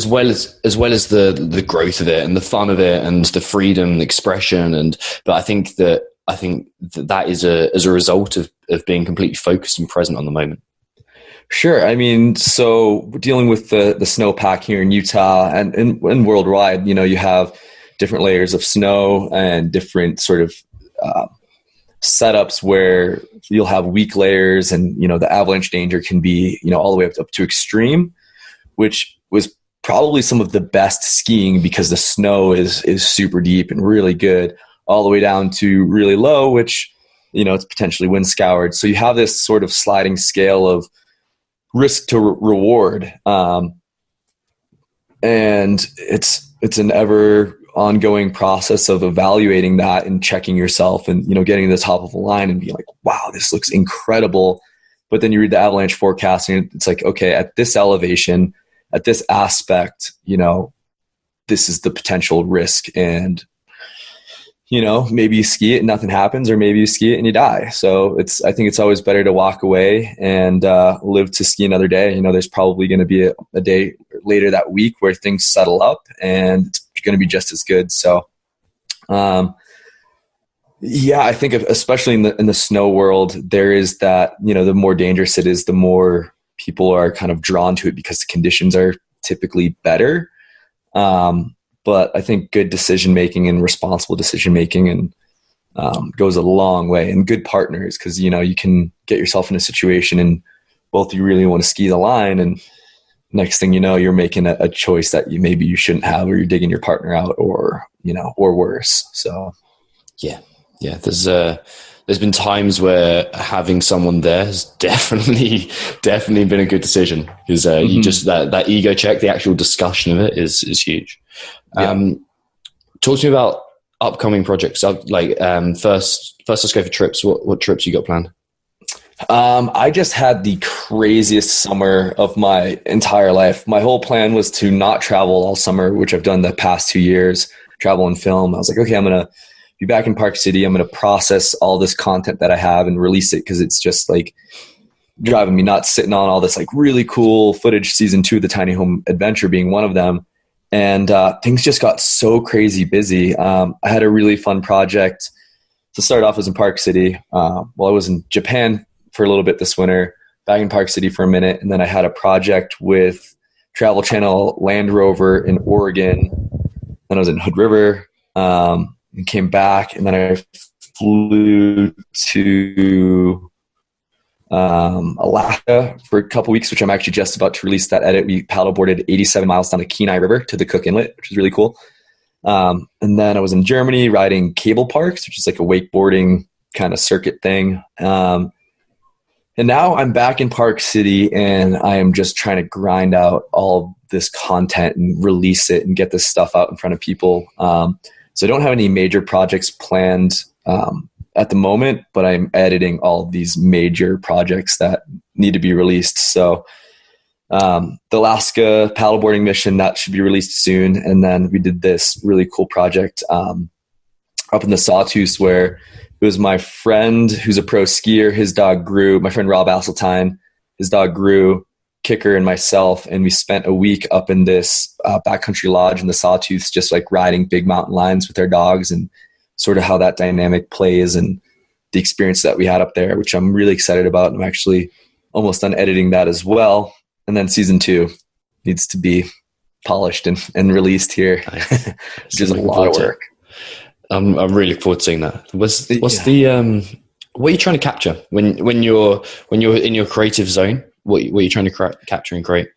well as the growth of it and the fun of it and the freedom and expression, but I think that is as a result of being completely focused and present on the moment. Sure. I mean, so we're dealing with the snowpack here in Utah and worldwide. You have different layers of snow and different sort of setups where you'll have weak layers, and the avalanche danger can be all the way up to extreme, which was probably some of the best skiing because the snow is super deep and really good, all the way down to really low, which it's potentially wind scoured. So you have this sort of sliding scale of risk to reward, and it's an ever ongoing process of evaluating that and checking yourself and, getting to the top of the line and being like, wow, this looks incredible. But then you read the avalanche forecast and it's like, okay, at this elevation, at this aspect, this is the potential risk. And maybe you ski it and nothing happens, or maybe you ski it and you die. So I think it's always better to walk away and live to ski another day. There's probably going to be a day later that week where things settle up and it's going to be just as good. So, yeah, I think especially in the snow world, there is that, the more dangerous it is, the more people are kind of drawn to it because the conditions are typically better. But I think good decision-making and responsible decision-making and goes a long way, and good partners, because, you can get yourself in a situation and both you really want to ski the line, and next thing you know, you're making a choice that maybe you shouldn't have, or you're digging your partner out, or worse. So, yeah. There's been times where having someone there has definitely been a good decision, because you just that ego check, the actual discussion of it is huge. Yeah. Talk to me about upcoming projects. First let's go for trips. What trips you got planned? I just had the craziest summer of my entire life. My whole plan was to not travel all summer, which I've done the past 2 years, travel and film. I was like, okay, I'm going to be back in Park City. I'm going to process all this content that I have and release it, because it's just like driving me nuts sitting on all this like really cool footage. Season 2 of the Tiny Home Adventure being one of them. And things just got so crazy busy. I had a really fun project to start off. Was in Park City. I was in Japan for a little bit this winter, back in Park City for a minute. And then I had a project with Travel Channel Land Rover in Oregon. Then I was in Hood River. And came back, and then I flew to Alaska for a couple weeks, which I'm actually just about to release that edit. We paddleboarded 87 miles down the Kenai River to the Cook Inlet, which is really cool. And then I was in Germany riding cable parks, which is like a wakeboarding kind of circuit thing. And now I'm back in Park City, and I am just trying to grind out all this content and release it and get this stuff out in front of people. So I don't have any major projects planned at the moment, but I'm editing all of these major projects that need to be released. So the Alaska paddleboarding mission, that should be released soon. And then we did this really cool project up in the Sawtooth, where it was my friend who's a pro skier. His dog Gru, my friend Rob Asseltine, his dog Gru, Kicker, and myself, and we spent a week up in this backcountry lodge in the Sawtooth, just like riding big mountain lines with our dogs, and sort of how that dynamic plays, and the experience that we had up there, which I'm really excited about. I'm actually almost done editing that as well. And then season 2 needs to be polished and released here, nice. Which is a lot of work. I'm really looking forward to seeing that. What are you trying to capture when you're in your creative zone? What are you trying to capture and create?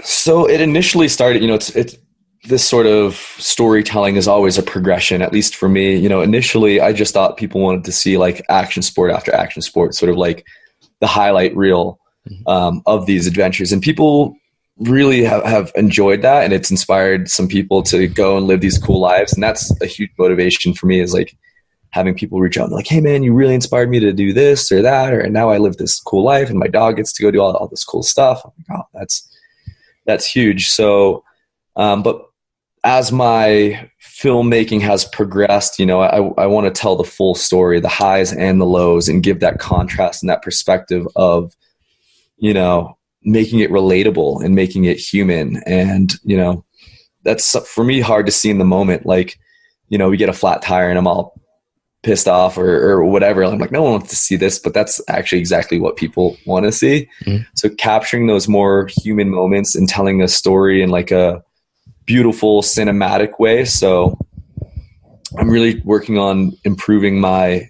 So it initially started, it's this sort of storytelling is always a progression, at least for me. Initially I just thought people wanted to see like action sport after action sport, sort of like the highlight reel of these adventures. And people really have enjoyed that, and it's inspired some people to go and live these cool lives. And that's a huge motivation for me, is like having people reach out and like, hey man, you really inspired me to do this or that, or now I live this cool life and my dog gets to go do all this cool stuff. I'm like, oh, that's huge. So, but as my filmmaking has progressed, I want to tell the full story, the highs and the lows, and give that contrast and that perspective of, making it relatable and making it human. And, that's for me hard to see in the moment. Like, we get a flat tire and I'm all pissed off or whatever. I'm like, no one wants to see this, but that's actually exactly what people want to see. Mm-hmm. So capturing those more human moments and telling a story in like a beautiful cinematic way. So I'm really working on improving my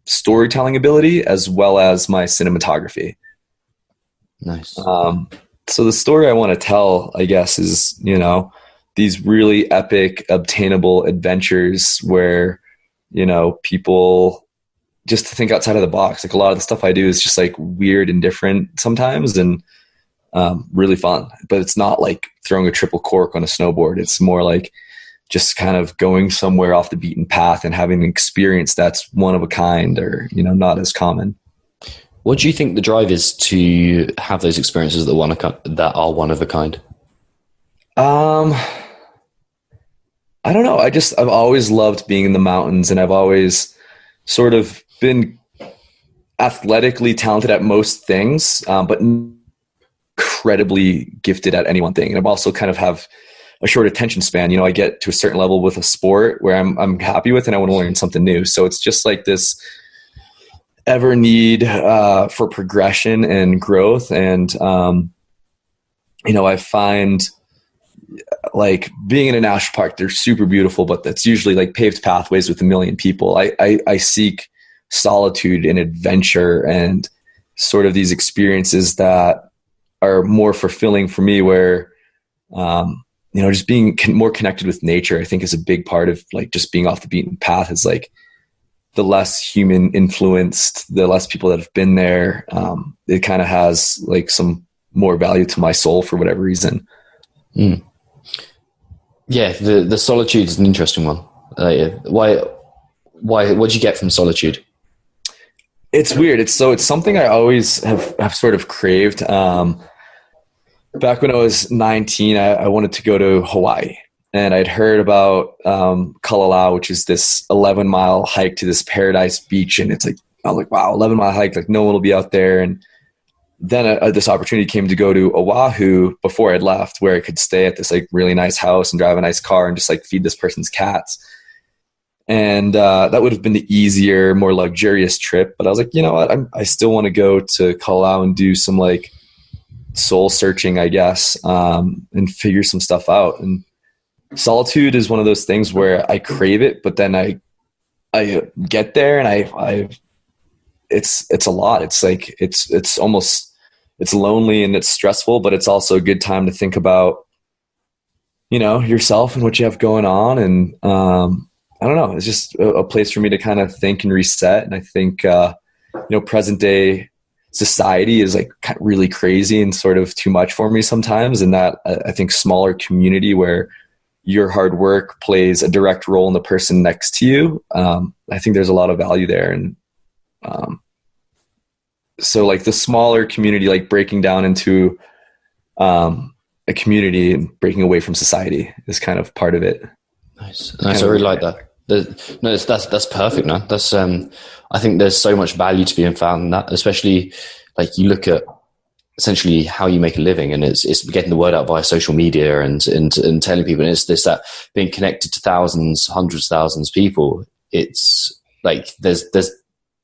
storytelling ability as well as my cinematography. Nice. So the story I want to tell, I guess, is, these really epic, obtainable adventures where, people just think outside of the box. Like a lot of the stuff I do is just like weird and different sometimes, and really fun, but it's not like throwing a triple cork on a snowboard. It's more like just kind of going somewhere off the beaten path and having an experience that's one of a kind, or, not as common. What do you think the drive is to have those experiences that are one of a kind? I don't know. I've always loved being in the mountains, and I've always sort of been athletically talented at most things, but incredibly gifted at any one thing. And I'm also kind of have a short attention span. You know, I get to a certain level with a sport where I'm happy with, and I want to learn something new. So it's just like this ever need for progression and growth. And you know, I find like being in a national park, they're super beautiful, but that's usually like paved pathways with a million people. I seek solitude and adventure and sort of these experiences that are more fulfilling for me, where you know, just being more connected with nature, I think, is a big part of like just being off the beaten path. Is like the less human influenced, the less people that have been there, it kind of has like some more value to my soul for whatever reason. Yeah, the solitude is an interesting one. Why? What do you get from solitude? It's weird. It's something I always have sort of craved. Back when I was 19, I wanted to go to Hawaii, and I'd heard about Kalalau, which is this 11-mile hike to this paradise beach. And it's like, I'm like, wow, 11-mile hike, like no one will be out there. And then this opportunity came to go to Oahu before I'd left, where I could stay at this like really nice house and drive a nice car and just like feed this person's cats. And that would have been the easier, more luxurious trip. But I was like, you know what? I still want to go to Kalalau and do some like soul searching, I guess, and figure some stuff out. And solitude is one of those things where I crave it, but then I get there and it's a lot. It's like, it's almost, it's lonely and it's stressful, but it's also a good time to think about, you know, yourself and what you have going on. And I don't know, it's just a place for me to kind of think and reset. And I think, you know, present day society is like really crazy and sort of too much for me sometimes. And that I think smaller community where your hard work plays a direct role in the person next to you. I think there's a lot of value there. And so like the smaller community, like breaking down into a community and breaking away from society is kind of part of it. Nice. I really like that. No, that's perfect, man. That's I think there's so much value to be found in that, especially like you look at essentially how you make a living, and it's getting the word out via social media and telling people, and it's this, that being connected to thousands, hundreds of thousands of people. It's like there's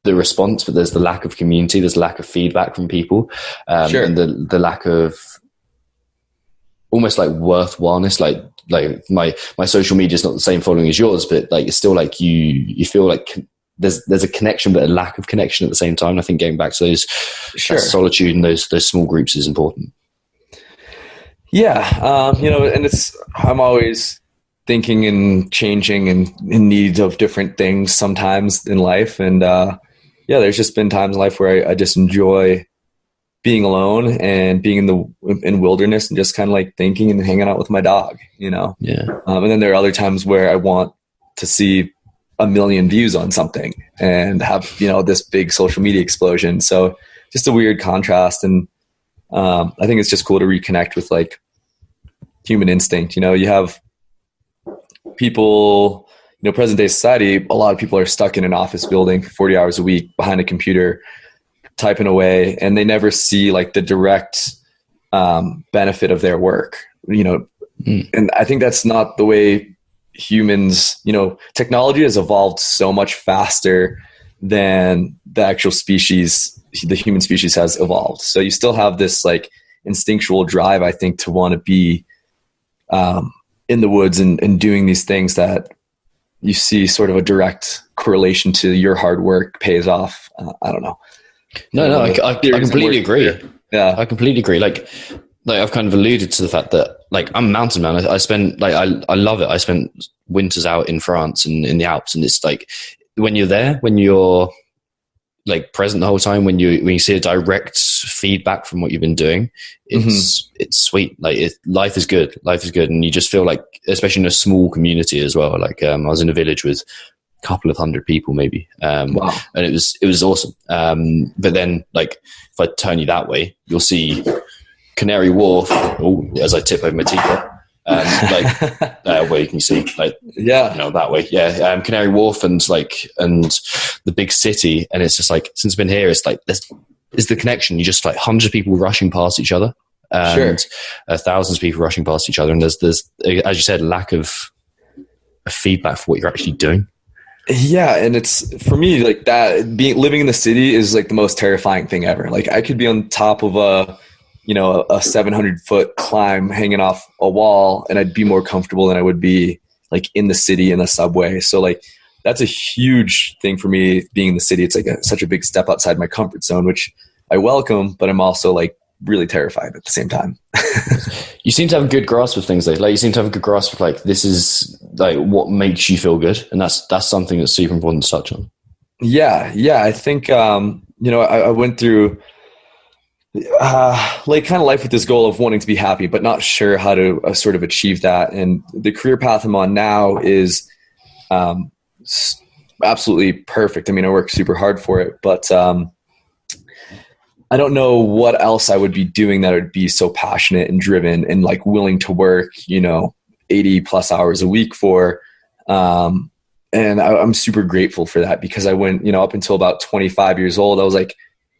the response, but there's the lack of community, there's lack of feedback from people, Sure. and the lack of almost like worthwhileness. Like my social media is not the same following as yours, but like it's still like you feel like there's a connection, but a lack of connection at the same time. I think getting back to those Sure. that solitude and those small groups is important. Yeah. You know, and I'm always thinking and changing and in need of different things sometimes in life. And yeah, there's just been times in life where I just enjoy being alone and being in wilderness and just kind of like thinking and hanging out with my dog, you know? Yeah. And then there are other times where I want to see 1 million views on something and have, you know, this big social media explosion. So just a weird contrast. And I think it's just cool to reconnect with like human instinct. You know, you have people, you know, present day society, a lot of people are stuck in an office building for 40 hours a week behind a computer, typing away, and they never see like the direct benefit of their work, you know. And I think that's not the way humans, you know, technology has evolved so much faster than the actual species, the human species has evolved. So you still have this like instinctual drive, I think, to want to be in the woods and doing these things that you see sort of a direct correlation to your hard work pays off. I don't know. No, I completely agree. Yeah, I completely agree. Like I've kind of alluded to the fact that like I'm a mountain man. I spent like I love it. I spent winters out in France and in the Alps, and it's like when you're there, when you're like present the whole time, when you see a direct feedback from what you've been doing, it's sweet. Like life is good, and you just feel like, especially in a small community as well. Like I was in a village with a couple of hundred people maybe, wow. And it was awesome. But then like if I turn you that way, you'll see Canary Wharf, as I tip over my teacup, where you can see, like, yeah, you know, that way. Yeah. Canary Wharf and the big city. And it's just like, since I've been here, it's like, this is the connection. You just like hundreds of people rushing past each other, and thousands of people rushing past each other. And there's, as you said, lack of feedback for what you're actually doing. Yeah, and it's, for me, like, that living in the city is like the most terrifying thing ever. Like, I could be on top of a 700-foot climb hanging off a wall, and I'd be more comfortable than I would be like in the city in the subway. So like, that's a huge thing for me, being in the city. It's like such a big step outside my comfort zone, which I welcome, but I'm also like really terrified at the same time. You seem to have a good grasp of things, though. Like, you seem to have a good grasp of like, this is like what makes you feel good, and that's something that's super important to touch on. Yeah. I think I went through like kind of life with this goal of wanting to be happy, but not sure how to sort of achieve that. And the career path I'm on now is absolutely perfect. I mean, I work super hard for it, but I don't know what else I would be doing that would be so passionate and driven and like willing to work, 80 plus hours a week for. And I'm super grateful for that, because I went, up until about 25 years old, I was like,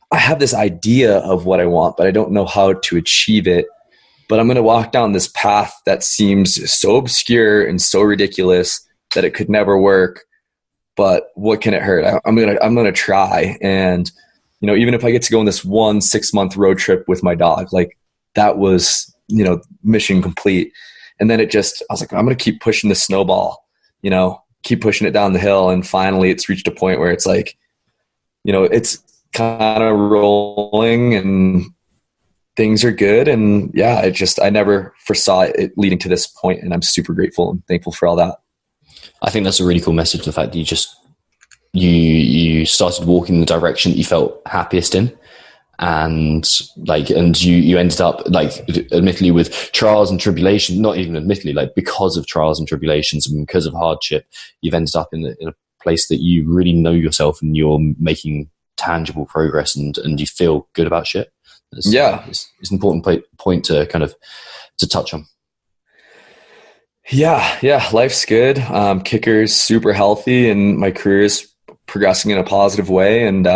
I have this idea of what I want, but I don't know how to achieve it. But I'm going to walk down this path that seems so obscure and so ridiculous that it could never work. But what can it hurt? I'm going to try. And, even if I get to go on this 6-month road trip with my dog, like, that was, mission complete. And then I was like, I'm going to keep pushing the snowball, keep pushing it down the hill. And finally it's reached a point where it's like, it's kind of rolling and things are good. And yeah, I never foresaw it leading to this point, and I'm super grateful and thankful for all that. I think that's a really cool message. The fact that you started walking in the direction that you felt happiest in, and you ended up, like, admittedly with trials and tribulations, not even admittedly, like, because of trials and tribulations and because of hardship, you've ended up in a place that you really know yourself, and you're making tangible progress, and you feel good about shit. It's an important point to kind of to touch on. Yeah, life's good. Kicker's super healthy, and my career is progressing in a positive way, and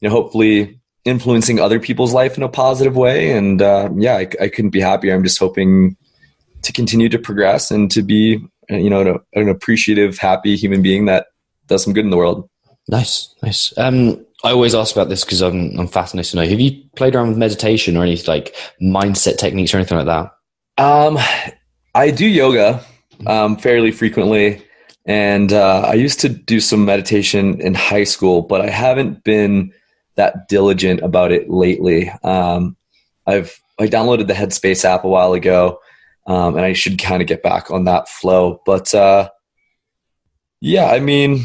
hopefully influencing other people's life in a positive way. And I couldn't be happier. I'm just hoping to continue to progress and to be an appreciative, happy human being that does some good in the world. Nice. I always ask about this because I'm fascinated to know, have you played around with meditation or any like mindset techniques or anything like that? I do yoga fairly frequently, and I used to do some meditation in high school, but I haven't been that diligent about it lately. I downloaded the Headspace app a while ago, and I should kind of get back on that flow. But I mean,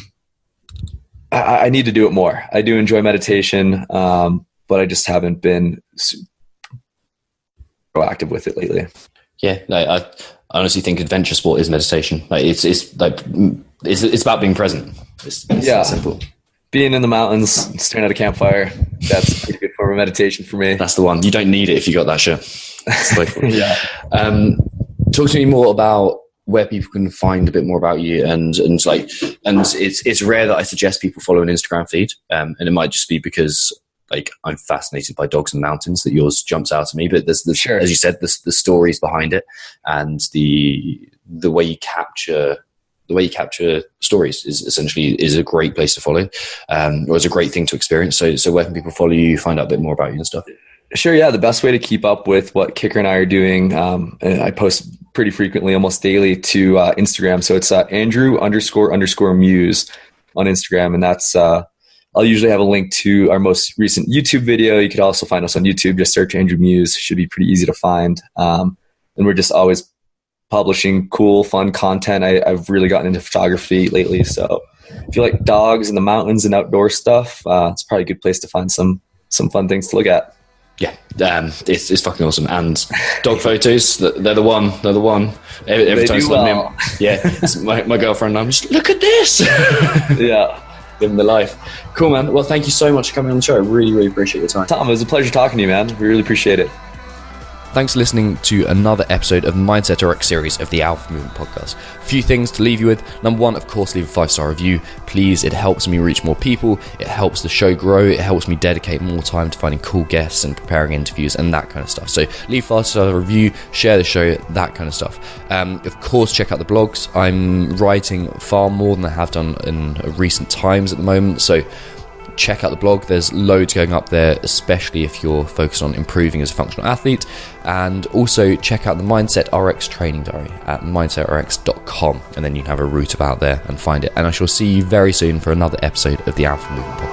I need to do it more. I do enjoy meditation, but I just haven't been proactive with it lately. Yeah, I honestly think adventure sport is meditation. Like it's about being present. It's that simple. Being in the mountains, staring at a campfire, that's a pretty good form of meditation for me. That's the one. You don't need it if you got that shit. Yeah. Talk to me more about where people can find a bit more about you, and it's rare that I suggest people follow an Instagram feed, and it might just be because like I'm fascinated by dogs and mountains that yours jumps out at me. But there's sure, as you said, the stories behind it, and the way you capture stories is a great place to follow, or is a great thing to experience. So where can people follow you, find out a bit more about you and stuff? Sure. Yeah. The best way to keep up with what Kicker and I are doing, and I post pretty frequently, almost daily, to Instagram. So it's Andrew__Muse on Instagram. And that's, I'll usually have a link to our most recent YouTube video. You could also find us on YouTube. Just search Andrew Muse. Should be pretty easy to find. And we're just always publishing cool, fun content. I've really gotten into photography lately. So if you like dogs and the mountains and outdoor stuff, it's probably a good place to find some fun things to look at. Yeah, it's fucking awesome. And dog photos, they're the one. Every time it's my girlfriend and I'm just, look at this. Yeah. Living the life. Cool, man. Well, thank you so much for coming on the show. I really, really appreciate your time. Tom, it was a pleasure talking to you, man. We really appreciate it. Thanks for listening to another episode of the Mindset RX series of the Alpha Movement podcast. A few things to leave you with. Number one, of course, leave a 5-star review. Please, it helps me reach more people. It helps the show grow. It helps me dedicate more time to finding cool guests and preparing interviews and that kind of stuff. So leave a 5-star review, share the show, that kind of stuff. Of course, check out the blogs. I'm writing far more than I have done in recent times at the moment. So check out the blog. There's loads going up there, especially if you're focused on improving as a functional athlete. And also check out the Mindset RX training diary at mindsetrx.com, and then you can have a route about there and find it. And I shall see you very soon for another episode of the Alpha Movement podcast.